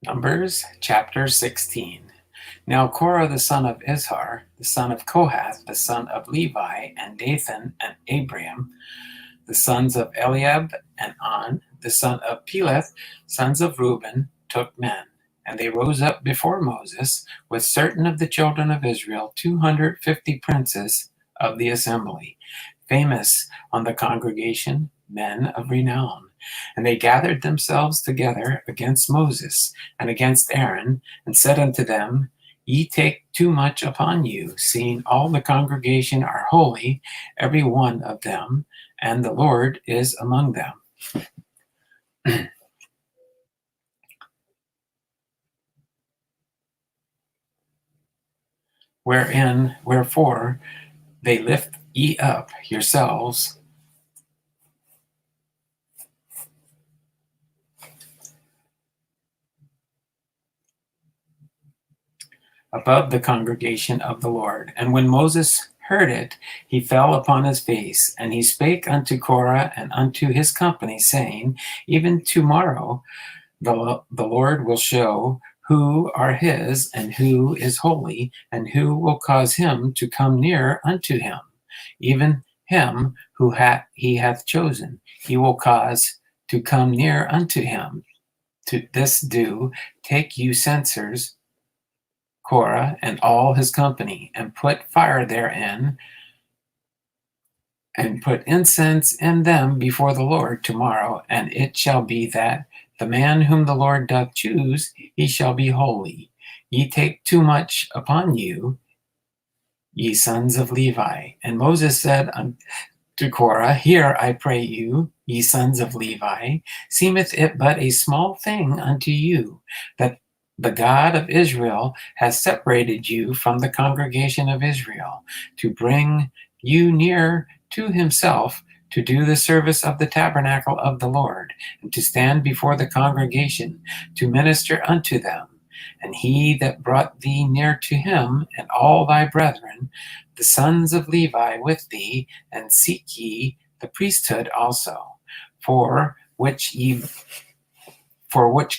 Numbers chapter 16. Now Korah the son of Izhar, the son of Kohath, the son of Levi, and Dathan and Abiram, the sons of Eliab and On, the son of Peleth, sons of Reuben, took men. And they rose up before Moses with certain of the children of Israel, 250 princes of the assembly, famous on the congregation, men of renown. And they gathered themselves together against Moses and against Aaron, and said unto them, Ye take too much upon you, seeing all the congregation are holy, every one of them, and the Lord is among them. Wherefore they lift ye up yourselves above the congregation of the Lord. And when Moses heard it, he fell upon his face, and he spake unto Korah and unto his company, saying, Even tomorrow the Lord will show who are his, and who is holy, and who will cause him to come near unto him. Even him who he hath chosen, he will cause to come near unto him. To this do, take you censers, Korah and all his company, and put fire therein, and put incense in them before the Lord tomorrow. And it shall be that the man whom the Lord doth choose, he shall be holy. Ye take too much upon you, ye sons of Levi. And Moses said unto Korah, Hear, I pray you, ye sons of Levi, seemeth it but a small thing unto you, that the God of Israel has separated you from the congregation of Israel, to bring you near to himself, to do the service of the tabernacle of the Lord, and to stand before the congregation, to minister unto them. And he that brought thee near to him, and all thy brethren, the sons of Levi with thee, and seek ye the priesthood also, for which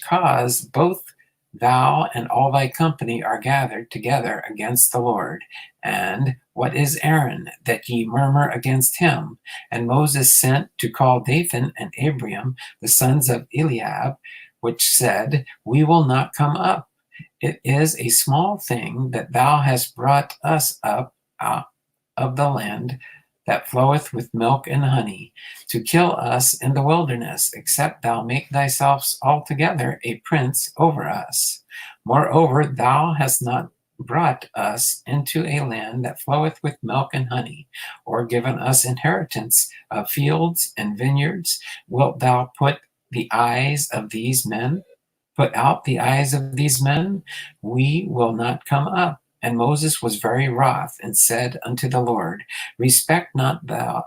cause both thou and all thy company are gathered together against the Lord. And what is Aaron, that ye murmur against him? And Moses sent to call Dathan and Abiram, the sons of Eliab, which said, We will not come up. It is a small thing that thou hast brought us up out of the land that floweth with milk and honey, to kill us in the wilderness, except thou make thyself altogether a prince over us. Moreover, thou hast not brought us into a land that floweth with milk and honey, or given us inheritance of fields and vineyards. Wilt thou put out the eyes of these men? We will not come up. And Moses was very wroth, and said unto the Lord, Respect not thou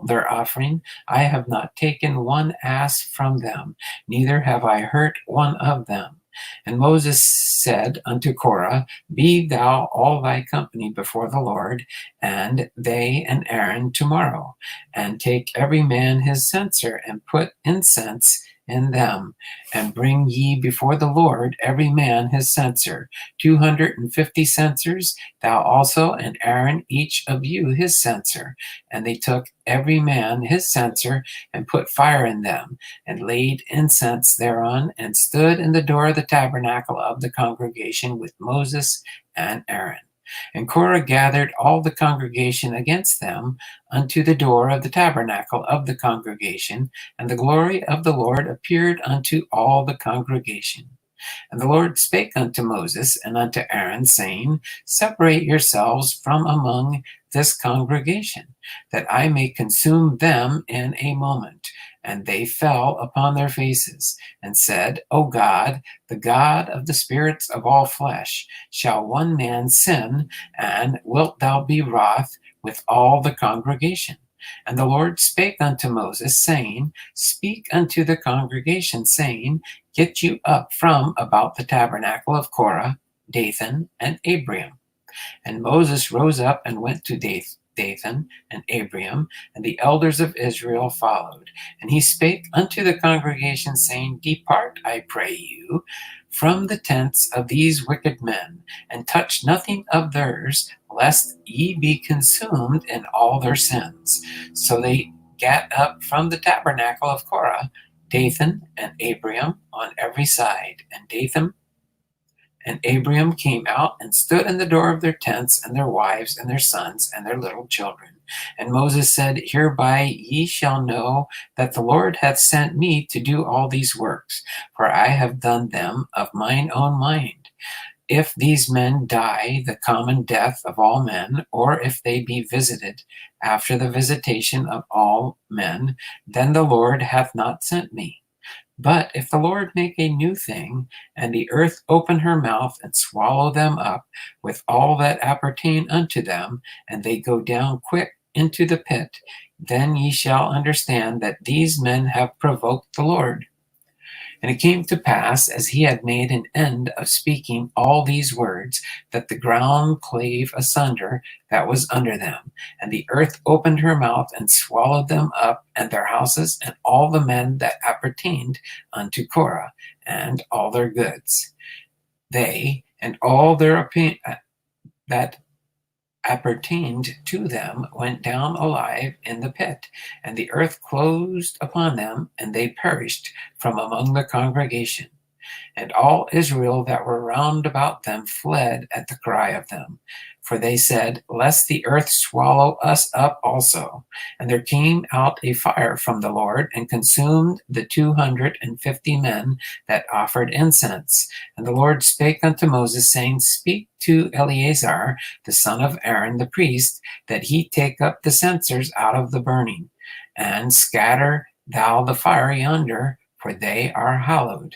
their offering. I have not taken one ass from them, neither have I hurt one of them. And Moses said unto Korah, Be thou all thy company before the Lord, and they and Aaron tomorrow, and take every man his censer, and put incense in them, and bring ye before the Lord every man his censer, 250 censers, thou also and Aaron each of you his censer. And they took every man his censer, and put fire in them, and laid incense thereon, and stood in the door of the tabernacle of the congregation with Moses and Aaron. And Korah gathered all the congregation against them unto the door of the tabernacle of the congregation, and the glory of the Lord appeared unto all the congregation. And the Lord spake unto Moses and unto Aaron, saying, Separate yourselves from among this congregation, that I may consume them in a moment. And they fell upon their faces, and said, O God, the God of the spirits of all flesh, shall one man sin, and wilt thou be wroth with all the congregation? And the Lord spake unto Moses, saying, Speak unto the congregation, saying, Get you up from about the tabernacle of Korah, Dathan, and Abiram. And Moses rose up and went to Dathan and Abiram, and the elders of Israel followed. And he spake unto the congregation, saying, Depart, I pray you, from the tents of these wicked men, and touch nothing of theirs, lest ye be consumed in all their sins. So they gat up from the tabernacle of Korah, Dathan and Abiram on every side, and Dathan and Abiram came out and stood in the door of their tents, and their wives, and their sons, and their little children. And Moses said, Hereby ye shall know that the Lord hath sent me to do all these works, for I have done them of mine own mind. If these men die the common death of all men, or if they be visited after the visitation of all men, then the Lord hath not sent me. But if the Lord make a new thing, and the earth open her mouth and swallow them up with all that appertain unto them, and they go down quick into the pit, then ye shall understand that these men have provoked the Lord. And it came to pass, as he had made an end of speaking all these words, that the ground clave asunder that was under them, and the earth opened her mouth and swallowed them up, and their houses, and all the men that appertained unto Korah, and all their goods. They and all their that appertained to them went down alive in the pit, and the earth closed upon them, and they perished from among the congregation. And all Israel that were round about them fled at the cry of them. For they said, Lest the earth swallow us up also. And there came out a fire from the Lord, and consumed the 250 men that offered incense. And the Lord spake unto Moses, saying, Speak to Eleazar, the son of Aaron the priest, that he take up the censers out of the burning, and scatter thou the fire yonder, for they are hallowed.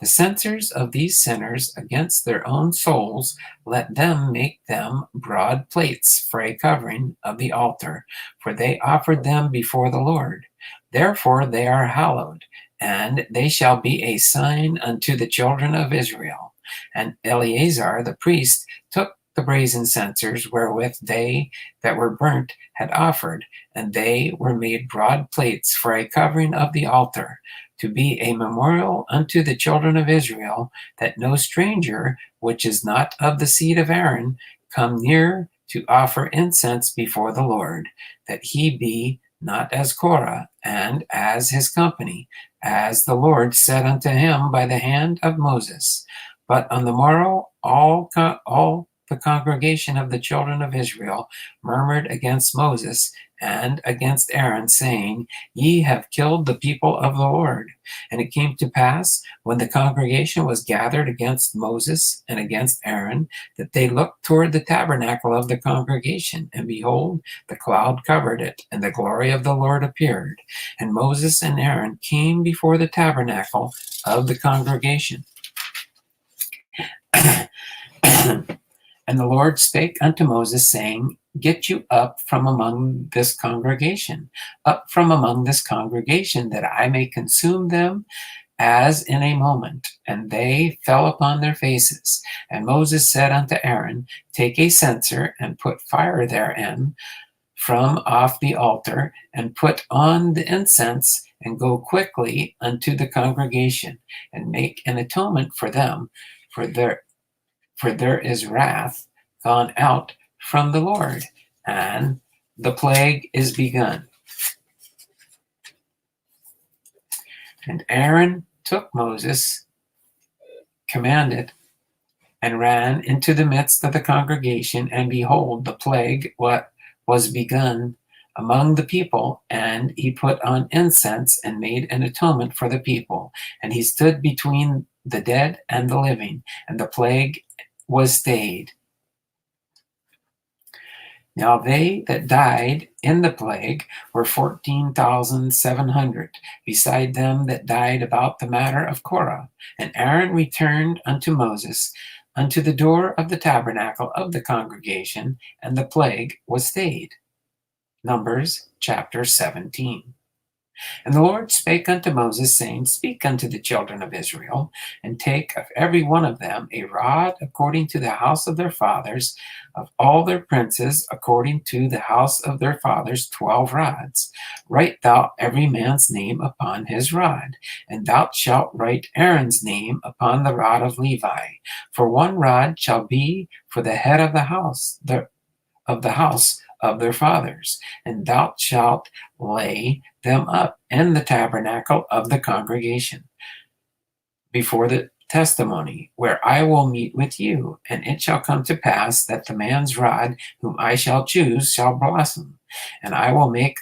The censers of these sinners against their own souls, let them make them broad plates for a covering of the altar, for they offered them before the Lord. Therefore they are hallowed, and they shall be a sign unto the children of Israel. And Eleazar the priest took the brazen censers wherewith they that were burnt had offered, and they were made broad plates for a covering of the altar, to be a memorial unto the children of Israel, that no stranger, which is not of the seed of Aaron, come near to offer incense before the Lord, that he be not as Korah, and as his company, as the Lord said unto him by the hand of Moses. But on the morrow all the congregation of the children of Israel murmured against Moses and against Aaron, saying, Ye have killed the people of the Lord. And it came to pass, when the congregation was gathered against Moses and against Aaron, that they looked toward the tabernacle of the congregation, and behold, the cloud covered it, and the glory of the Lord appeared. And Moses and Aaron came before the tabernacle of the congregation. And the Lord spake unto Moses, saying, Get you up from among this congregation, up from among this congregation, that I may consume them as in a moment. And they fell upon their faces. And Moses said unto Aaron, Take a censer, and put fire therein from off the altar, and put on the incense, and go quickly unto the congregation, and make an atonement for them, for there is wrath gone out from the Lord, and the plague is begun. And Aaron took Moses, commanded, and ran into the midst of the congregation, and behold, the plague was begun among the people, and he put on incense and made an atonement for the people. And he stood between the dead and the living, and the plague was stayed. Now they that died in the plague were 14,700, beside them that died about the matter of Korah. And Aaron returned unto Moses unto the door of the tabernacle of the congregation, and the plague was stayed. Numbers chapter 17. And the Lord spake unto Moses, saying, Speak unto the children of Israel, and take of every one of them a rod according to the house of their fathers, of all their princes according to the house of their fathers 12 rods. Write thou every man's name upon his rod, and thou shalt write Aaron's name upon the rod of Levi. For one rod shall be for the head of the house, of their fathers, and thou shalt lay them up in the tabernacle of the congregation before the testimony, where I will meet with you. And it shall come to pass that the man's rod whom I shall choose shall blossom, and I will make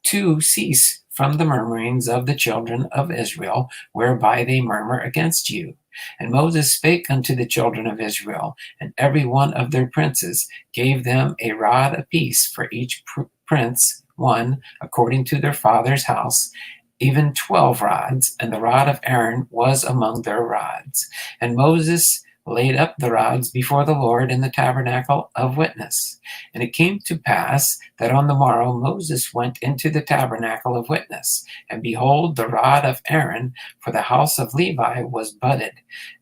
to cease from the murmurings of the children of Israel, whereby they murmur against you. And Moses spake unto the children of Israel, and every one of their princes gave them a rod apiece for each prince, one according to their father's house, even 12 rods, and the rod of Aaron was among their rods. And Moses laid up the rods before the Lord in the tabernacle of witness. And it came to pass that on the morrow Moses went into the tabernacle of witness, and behold, the rod of Aaron for the house of Levi was budded,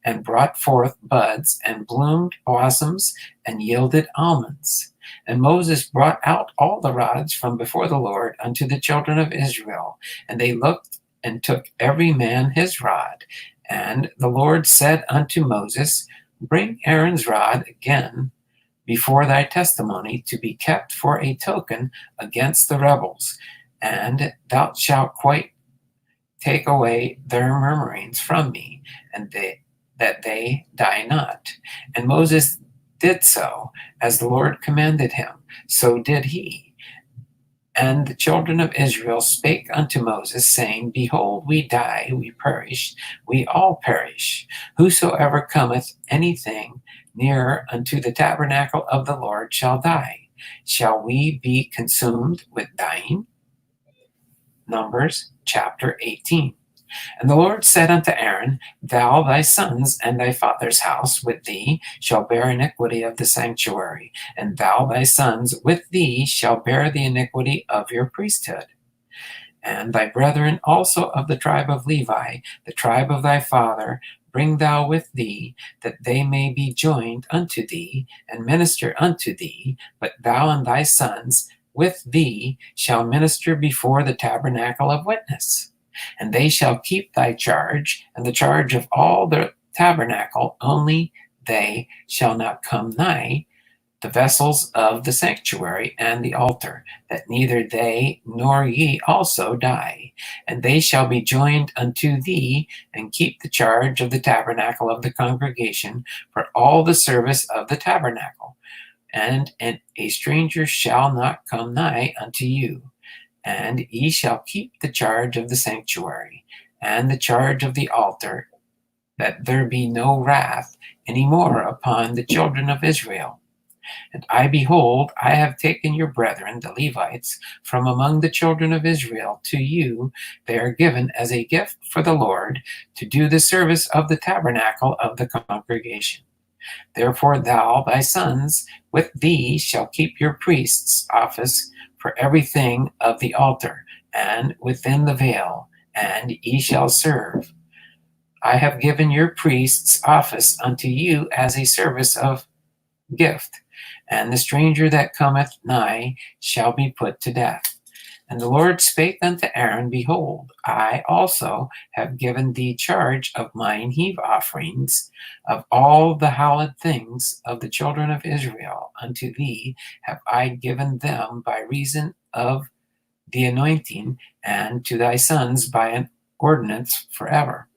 and brought forth buds, and bloomed blossoms, and yielded almonds. And Moses brought out all the rods from before the Lord unto the children of Israel, and they looked and took every man his rod. And the Lord said unto Moses, Bring Aaron's rod again before thy testimony, to be kept for a token against the rebels, and thou shalt quite take away their murmurings from me, and that they die not. And Moses did so, as the Lord commanded him, so did he. And the children of Israel spake unto Moses, saying, Behold, we die, we perish, we all perish. Whosoever cometh anything nearer unto the tabernacle of the Lord shall die. Shall we be consumed with dying? Numbers chapter 18. And the Lord said unto Aaron, Thou, thy sons, and thy father's house with thee shall bear iniquity of the sanctuary, and thou, thy sons, with thee shall bear the iniquity of your priesthood. And thy brethren also of the tribe of Levi, the tribe of thy father, bring thou with thee, that they may be joined unto thee, and minister unto thee, but thou and thy sons with thee shall minister before the tabernacle of witness. And they shall keep thy charge, and the charge of all the tabernacle, only they shall not come nigh the vessels of the sanctuary and the altar, that neither they nor ye also die. And they shall be joined unto thee, and keep the charge of the tabernacle of the congregation for all the service of the tabernacle. And a stranger shall not come nigh unto you. And ye shall keep the charge of the sanctuary, and the charge of the altar, that there be no wrath any more upon the children of Israel. And behold, I have taken your brethren, the Levites, from among the children of Israel to you. They are given as a gift for the Lord, to do the service of the tabernacle of the congregation. Therefore thou, thy sons, with thee shall keep your priest's office for everything of the altar, and within the veil, and ye shall serve. I have given your priest's office unto you as a service of gift, and the stranger that cometh nigh shall be put to death. And the Lord spake unto Aaron, Behold, I also have given thee charge of mine heave offerings, of all the hallowed things of the children of Israel. Unto thee have I given them by reason of the anointing, and to thy sons by an ordinance forever.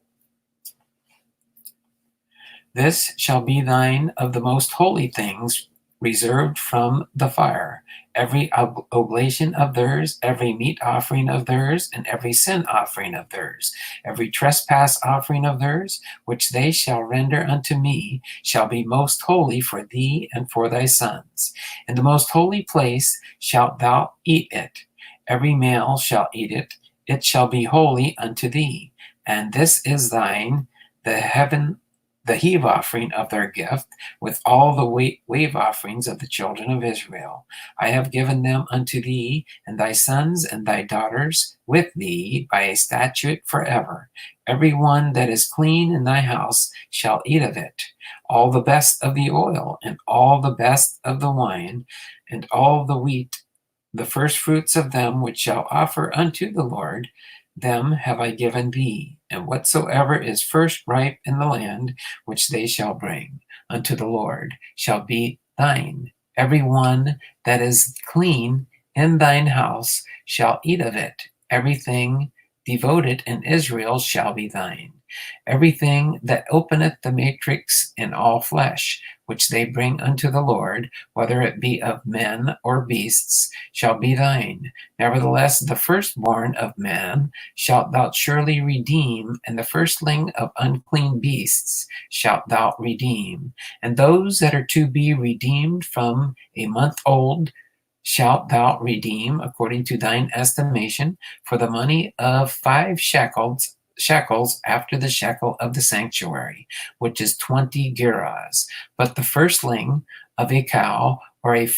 This shall be thine of the most holy things, reserved from the fire, every oblation of theirs, every meat offering of theirs, and every sin offering of theirs, every trespass offering of theirs, which they shall render unto me, shall be most holy for thee and for thy sons. In the most holy place shalt thou eat it. Every male shall eat it. It shall be holy unto thee. And this is thine, the the heave offering of their gift, with all the wave offerings of the children of Israel. I have given them unto thee, and thy sons and thy daughters with thee by a statute forever. Every one that is clean in thy house shall eat of it. All the best of the oil, and all the best of the wine, and all the wheat, the first fruits of them which shall offer unto the Lord, them have I given thee, and whatsoever is first ripe in the land, which they shall bring unto the Lord, shall be thine. Every one that is clean in thine house shall eat of it. Everything devoted in Israel shall be thine. Everything that openeth the matrix in all flesh, which they bring unto the Lord, whether it be of men or beasts, shall be thine. Nevertheless, the firstborn of man shalt thou surely redeem, and the firstling of unclean beasts shalt thou redeem. And those that are to be redeemed from a month old shalt thou redeem according to thine estimation, for the money of 5 shekels after the shekel of the sanctuary, which is 20 gerahs. But the firstling of a cow, or a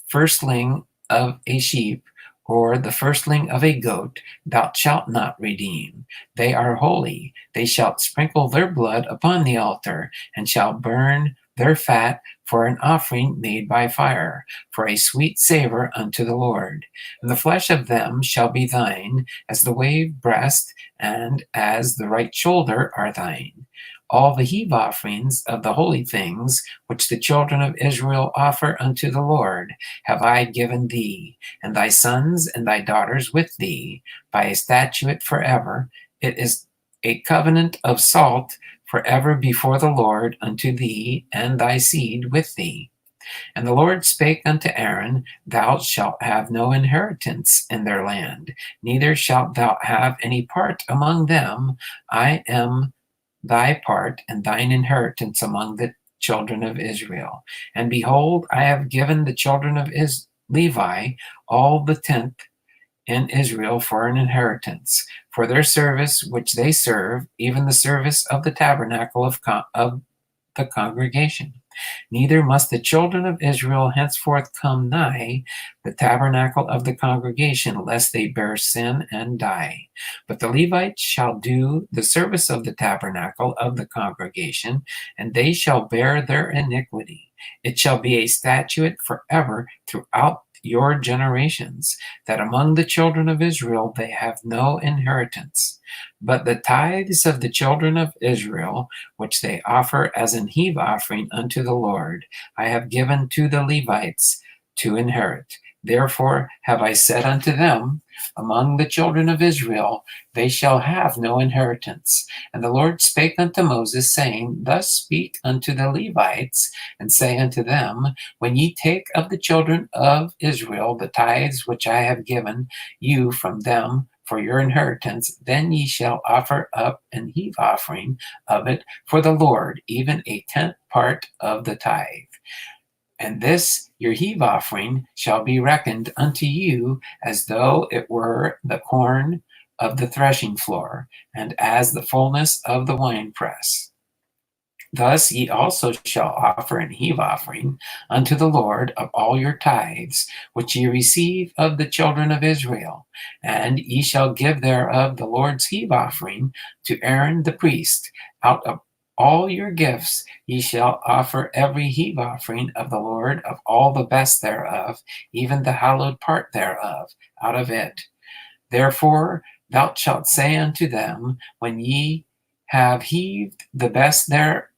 firstling of a sheep, or the firstling of a goat, thou shalt not redeem. They are holy. They shall sprinkle their blood upon the altar, and shall burn their fat for an offering made by fire, for a sweet savor unto the Lord. And the flesh of them shall be thine, as the wave breast and as the right shoulder are thine. All the heave offerings of the holy things which the children of Israel offer unto the Lord have I given thee, and thy sons and thy daughters with thee, by a statute forever. It is a covenant of salt forever before the Lord unto thee and thy seed with thee. And the Lord spake unto Aaron, Thou shalt have no inheritance in their land, neither shalt thou have any part among them. I am thy part and thine inheritance among the children of Israel. And behold, I have given the children of Levi all the tenth in Israel for an inheritance, for their service which they serve, even the service of the tabernacle of the congregation. Neither must the children of Israel henceforth come nigh the tabernacle of the congregation, lest they bear sin and die. But the Levites shall do the service of the tabernacle of the congregation, and they shall bear their iniquity. It shall be a statute forever throughout your generations, that among the children of Israel they have no inheritance. But the tithes of the children of Israel, which they offer as an heave offering unto the Lord, I have given to the Levites to inherit. Therefore have I said unto them, among the children of Israel they shall have no inheritance. And the Lord spake unto Moses, saying, Thus speak unto the Levites, and say unto them, When ye take of the children of Israel the tithes which I have given you from them for your inheritance, then ye shall offer up an heave offering of it for the Lord, even a 10th part of the tithe. And this your heave offering shall be reckoned unto you as though it were the corn of the threshing floor, and as the fullness of the winepress. Thus ye also shall offer an heave offering unto the Lord of all your tithes, which ye receive of the children of Israel. And ye shall give thereof the Lord's heave offering to Aaron the priest. Out of all your gifts ye shall offer every heave offering of the Lord of all the best thereof, even the hallowed part thereof, out of it. Therefore thou shalt say unto them, when ye have heaved the best thereof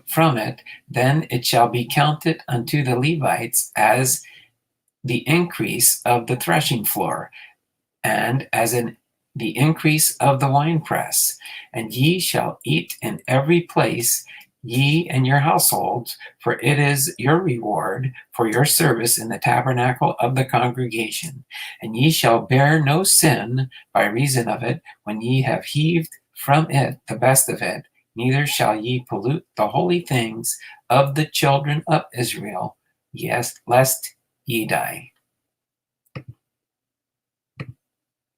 from it, then it shall be counted unto the Levites as the increase of the threshing floor, and as the increase of the winepress. And ye shall eat in every place, ye and your households, for it is your reward for your service in the tabernacle of the congregation. And ye shall bear no sin by reason of it, when ye have heaved from it the best of it, neither shall ye pollute the holy things of the children of Israel, yes, lest ye die.